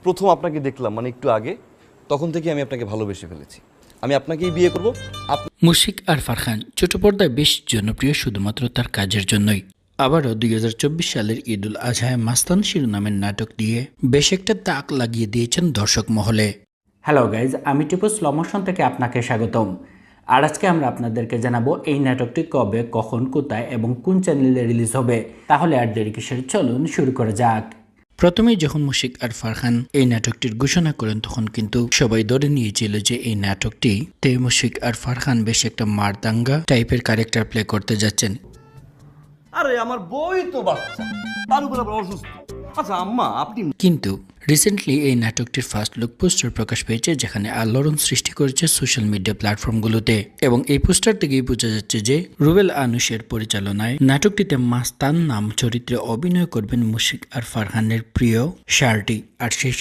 প্রথম আপনাকে দেখলাম মানে একটু আগে, তখন থেকে আমি আপনাকে ভালোবেসে ফেলেছি। আমি আপনাকেই বিয়ে করব। মুশফিক আর ফারহান ছোট পর্দায় বেশ জনপ্রিয় শুধুমাত্র তার কাজের জন্যই। আবারও 2024 সালের ঈদুল আজহায় মাস্তান শিরোনামের নাটক দিয়ে বেশ একটা তাক লাগিয়ে দিয়েছেন দর্শক মহলে। হ্যালো গাইজ, আমি টিপু স্লো মোশন থেকে আপনাকে স্বাগতম। আর আজকে আমরা আপনাদেরকে জানাবো এই নাটকটি কবে, কখন, কোথায় এবং কোন চ্যানেলে রিলিজ হবে। তাহলে আর দেরি কিসের, চলুন শুরু করা যাক। প্রথমেই যখন মুশফিক আর ফারহান এই নাটকটির ঘোষণা করেন তখন কিন্তু সবাই ধরে নিয়েছিল যে এই নাটকটি তে মুশফিক আর ফারহান বেশ একটা মারদাঙ্গা টাইপের ক্যারেক্টার প্লে করতে যাচ্ছেন। আরে আমার বই তো বাচ্চা, তার উপর আবার অসুস্থ। আচ্ছা আম্মা, আপনি কিন্তু রিসেন্টলি এই নাটকটির ফার্স্ট লুক পোস্টার প্রকাশ পেয়েছে, যেখানে আলোড়ন সৃষ্টি করেছে সোশ্যাল মিডিয়া প্ল্যাটফর্মগুলোতে। এবং এই পোস্টার থেকেই বোঝা যাচ্ছে যে রুবেল আনুশের পরিচালনায় নাটকটিতে মাস্তান নাম চরিত্রে অভিনয় করবেন মুশফিক আর ফারহানের প্রিয় শার্টি। আর সেই